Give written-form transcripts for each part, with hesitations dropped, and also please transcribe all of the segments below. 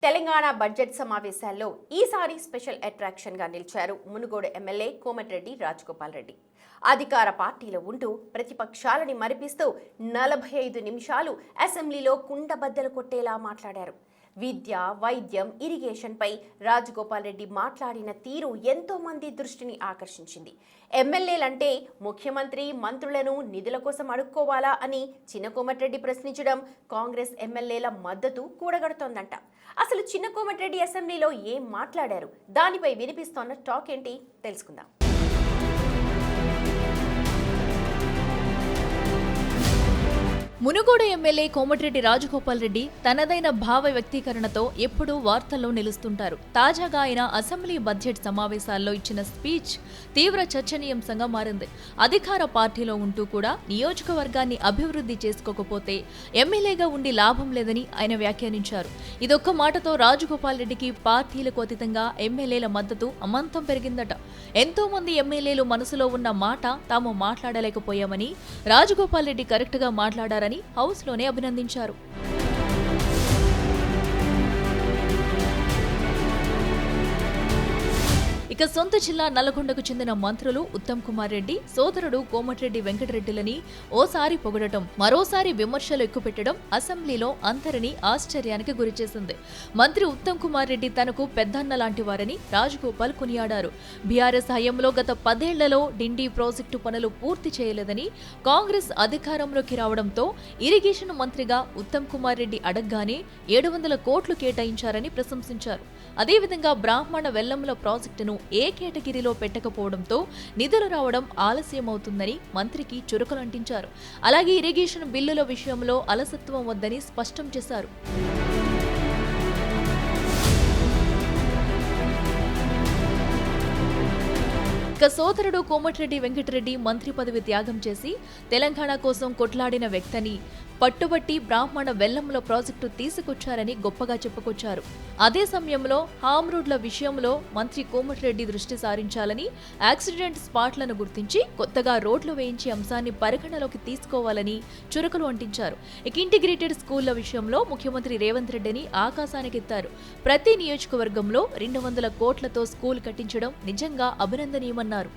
Telangana budget సమావేశాల్లో ఈసారి special అట్రాక్షన్గా నిలిచారు మునుగోడు ఎమ్మెల్యే కోమటిరెడ్డి రాజగోపాల్ రెడ్డి. అధికార పార్టీలో ఉంటూ ప్రతిపక్షాలని మరిపిస్తూ 45 నిమిషాలు అసెంబ్లీలో కుండబద్దలు కొట్టేలా మాట్లాడారు. విద్య, వైద్యం, ఇరిగేషన్పై రాజగోపాల్ రెడ్డి మాట్లాడిన తీరు ఎంతో మంది దృష్టిని ఆకర్షించింది. ఎమ్మెల్యేలంటే ముఖ్యమంత్రి మంత్రులను నిధుల కోసం అడుక్కోవాలా అని చిన్న కోమటిరెడ్డి ప్రశ్నించడం కాంగ్రెస్ ఎమ్మెల్యేల మద్దతు కూడగడుతోందంట. అసలు చిన్న కోమటిరెడ్డి అసెంబ్లీలో ఏం మాట్లాడారు, దానిపై వినిపిస్తోన్న టాక్ ఏంటి తెలుసుకుందాం. మునుగోడు ఎమ్మెల్యే కోమటిరెడ్డి రాజగోపాల్ రెడ్డి తనదైన భావ వ్యక్తీకరణతో ఎప్పుడూ వార్తల్లో నిలుస్తుంటారు. తాజాగా ఆయన అసెంబ్లీ బడ్జెట్ సమావేశాల్లో ఇచ్చిన స్పీచ్ తీవ్ర చర్చనీయాంశంగా మారింది. అధికార పార్టీలో ఉంటూ కూడా నియోజకవర్గాన్ని అభివృద్ధి చేసుకోకపోతే ఎమ్మెల్యేగా ఉండి లాభం లేదని ఆయన వ్యాఖ్యానించారు. ఇదొక్క మాటతో రాజగోపాల్ రెడ్డికి పార్టీలకు అతీతంగా ఎమ్మెల్యేల మద్దతు అమాంతం పెరిగిందట. ఎంతో మంది ఎమ్మెల్యేలు మనసులో ఉన్న మాట తాము మాట్లాడలేకపోయామని, రాజగోపాల్ రెడ్డి కరెక్ట్ గా మాట్లాడారని హౌస్ లోనే అభినందించారు. ఇక సొంత జిల్లా నల్లగొండకు చెందిన మంత్రులు ఉత్తమ్ కుమార్ రెడ్డి, సోదరుడు కోమటిరెడ్డి వెంకటరెడ్డిలని ఓసారి పొగడటం, మరోసారి విమర్శలు ఎక్కుపెట్టడం అసెంబ్లీలో అందరినీ ఆశ్చర్యానికి గురిచేసింది. మంత్రి ఉత్తమ్ కుమార్ రెడ్డి తనకు పెద్దన్న లాంటి వారని రాజగోపాల్ కొనియాడారు. బీఆర్ఎస్ హయాంలో గత 10 ఏళ్లలో డిండి ప్రాజెక్టు పనులు పూర్తి చేయలేదని, కాంగ్రెస్ అధికారంలోకి రావడంతో ఇరిగేషన్ మంత్రిగా ఉత్తమ్ కుమార్ రెడ్డి అడగ్గానే 700 కోట్లు కేటాయించారని ప్రశంసించారు. అదేవిధంగా బ్రాహ్మణ వెల్లంల ప్రాజెక్టును ఏ కేటగిరీలో పెట్టకపోవడంతో నిధులు రావడం ఆలస్యమవుతుందని మంత్రికి చురకలంటించారు. అలాగే ఇరిగేషన్ బిల్లుల విషయంలో అలసత్వం వద్దని స్పష్టం చేశారు. ఇక సోదరుడు కోమటిరెడ్డి వెంకటరెడ్డి మంత్రి పదవి త్యాగం చేసి తెలంగాణ కోసం కొట్లాడిన వ్యక్తిని పట్టుబట్టి బ్రాహ్మణ వెల్లంల ప్రాజెక్టు తీసుకొచ్చారని గొప్పగా చెప్పుకొచ్చారు. అదే సమయంలో హామ్ రోడ్ల విషయంలో మంత్రి కోమటిరెడ్డి దృష్టి సారించాలని, యాక్సిడెంట్ స్పాట్లను గుర్తించి కొత్తగా రోడ్లు వేయించే అంశాన్ని పరిగణలోకి తీసుకోవాలని చురకలు అంటించారు. ఇక ఇంటిగ్రేటెడ్ స్కూళ్ల విషయంలో ముఖ్యమంత్రి రేవంత్ రెడ్డిని ఆకాశానికెత్తారు. ప్రతి నియోజకవర్గంలో 200 కోట్లతో స్కూల్ కట్టించడం నిజంగా అభినందనీయమన్నారు.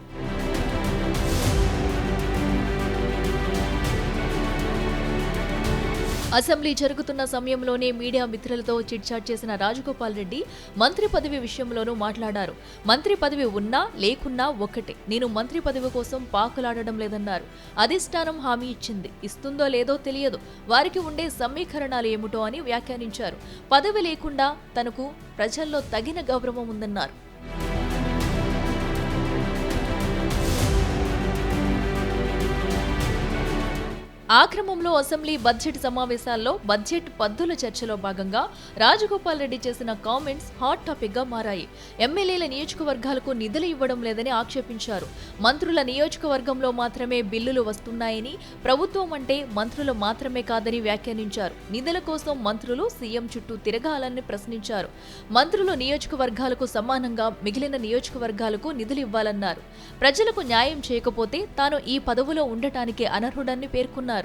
అసెంబ్లీ జరుగుతున్న సమయంలోనే మీడియా మిత్రులతో చిట్చాట్ చేసిన రాజగోపాల్ రెడ్డి మంత్రి పదవి విషయంలోనూ మాట్లాడారు. మంత్రి పదవి ఉన్నా లేకున్నా ఒక్కటే, నేను మంత్రి పదవి కోసం పాకులాడడం లేదన్నారు. అధిష్టానం హామీ ఇచ్చింది, ఇస్తుందో లేదో తెలియదు, వారికి ఉండే సమీకరణాలు ఏమిటో అని వ్యాఖ్యానించారు. పదవి లేకుండా తనకు ప్రజల్లో తగిన గౌరవం ఉందన్నారు. ఆ క్రమంలో అసెంబ్లీ బడ్జెట్ సమావేశాల్లో బడ్జెట్ పద్దుల చర్చలో భాగంగా రాజగోపాల్ రెడ్డి చేసిన కామెంట్స్ హాట్ టాపిక్ గా మారాయి. ఎమ్మెల్యేల నియోజకవర్గాలకు నిధులు ఇవ్వడం లేదని ఆక్షేపించారు. మంత్రుల నియోజకవర్గంలో మాత్రమే బిల్లులు వస్తున్నాయని, ప్రభుత్వం అంటే మంత్రులు మాత్రమే కాదని వ్యాఖ్యానించారు. నిధుల కోసం మంత్రులు సీఎం చుట్టూ తిరగాలని ప్రశ్నించారు. మంత్రులు నియోజకవర్గాలకు సమానంగా మిగిలిన నియోజకవర్గాలకు నిధులు ఇవ్వాలన్నారు. ప్రజలకు న్యాయం చేయకపోతే తాను ఈ పదవిలో ఉండటానికి అనర్హుడని పేర్కొన్నారు.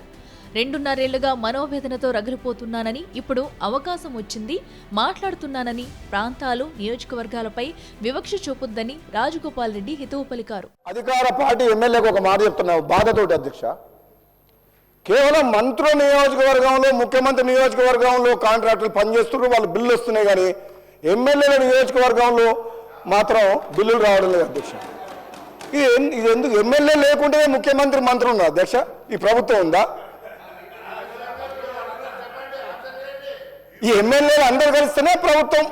2.5 ఏళ్లుగా మనోవేదనతో రగిలిపోతున్నానని, ఇప్పుడు అవకాశం వచ్చింది, మాట్లాడుతున్నానని, ప్రాంతాలు, నియోజకవర్గాలపై వివక్ష చూపొద్దని రాజగోపాల్ రెడ్డి హితవు పలికారు. అధికార పార్టీ ఎమ్మెల్యేకి ఒక మాట చెప్తున్నావు బాధతోటి అధ్యక్ష, కేవలం మంత్రుల నియోజకవర్గంలో, ముఖ్యమంత్రి నియోజకవర్గంలో కాంట్రాక్టులు పనిచేస్తున్నారు, వాళ్ళు బిల్లు వస్తున్నాయి, కానీ ఎమ్మెల్యేల నియోజకవర్గంలో మాత్రం బిల్లులు రావడం లేదు అధ్యక్ష. ఇది ఎందుకు? ఎమ్మెల్యే లేకుంటే ముఖ్యమంత్రి మంత్రులు ఉన్నారు అధ్యక్ష, ఈ ప్రభుత్వం ఉందా? ఈ ఎమ్మెల్యేలు అందరు కలిస్తేనే ప్రభుత్వం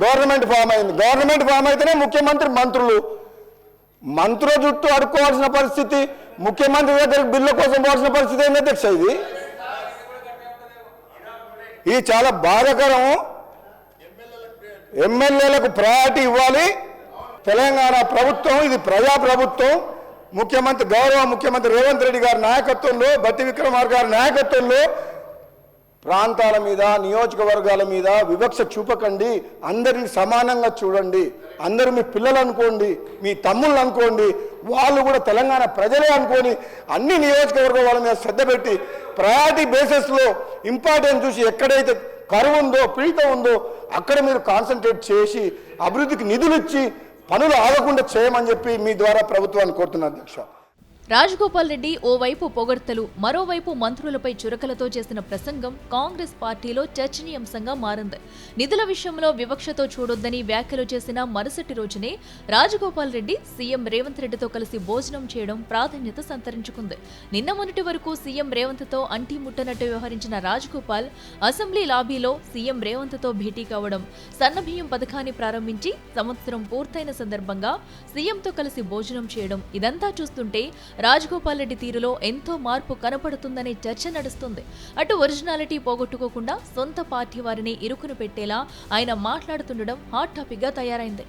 గవర్నమెంట్ ఫామ్ అయింది. గవర్నమెంట్ ఫామ్ అయితేనే ముఖ్యమంత్రి మంత్రుల చుట్టూ అడుక్కోవాల్సిన పరిస్థితి, ముఖ్యమంత్రి దగ్గర బిల్లు కోసం పోవాల్సిన పరిస్థితి ఏంటి అధ్యక్ష? ఇది చాలా బాధాకరం. ఎమ్మెల్యేలకు ప్రయారిటీ ఇవ్వాలి. తెలంగాణ ప్రభుత్వం ఇది ప్రజా ప్రభుత్వం. గౌరవ ముఖ్యమంత్రి రేవంత్ రెడ్డి గారి నాయకత్వంలో, బట్టి విక్రమార్క గారి నాయకత్వంలో ప్రాంతాల మీద, నియోజకవర్గాల మీద వివక్ష చూపకండి, అందరిని సమానంగా చూడండి. అందరూ మీ పిల్లలు అనుకోండి, మీ తమ్ముళ్ళు అనుకోండి, వాళ్ళు కూడా తెలంగాణ ప్రజలే అనుకోని అన్ని నియోజకవర్గం వాళ్ళ మీద శ్రద్ధ పెట్టి ప్రయారిటీ బేసిస్లో ఇంపార్టెన్స్ చూసి ఎక్కడైతే కరువు ఉందో, పీడిత ఉందో అక్కడ మీరు కాన్సన్ట్రేట్ చేసి అభివృద్ధికి నిధులు ఇచ్చి పనులు ఆగకుండా చేయమని చెప్పి మీ ద్వారా ప్రభుత్వాన్ని కోరుతున్నా అధ్యక్ష. రాజగోపాల్ రెడ్డి ఓవైపు పొగడ్తలు, మరోవైపు మంత్రులపై చురకలతో చేసిన ప్రసంగం కాంగ్రెస్ పార్టీలో చర్చనీయాంశంగా మారింది. నిధుల విషయంలో వివక్షతో చూడొద్దని వ్యాఖ్యలు చేసిన మరుసటి రోజునే రాజగోపాల్ రెడ్డి సీఎం రేవంత్ రెడ్డితో కలిసి భోజనం చేయడం ప్రాధాన్యత సంతరించుకుంది. నిన్న మొన్నటి వరకు సీఎం రేవంత్తో అంటీ ముట్టనట్టు వ్యవహరించిన రాజగోపాల్ అసెంబ్లీ లాబీలో సీఎం రేవంత్తో భేటీ కావడం, సన్నబియ్యం పథకాన్ని ప్రారంభించి సంవత్సరం పూర్తయిన సందర్భంగా సీఎంతో కలిసి భోజనం చేయడం, ఇదంతా చూస్తుంటే రాజగోపాల్ రెడ్డి తీరులో ఎంతో మార్పు కనపడుతుందనే చర్చ నడుస్తుంది. అటు ఒరిజినాలిటీ పోగొట్టుకోకుండా సొంత పార్టీ వారిని ఇరుకును పెట్టేలా ఆయన మాట్లాడుతుండడం హాట్ టాపిక్ గా తయారైంది.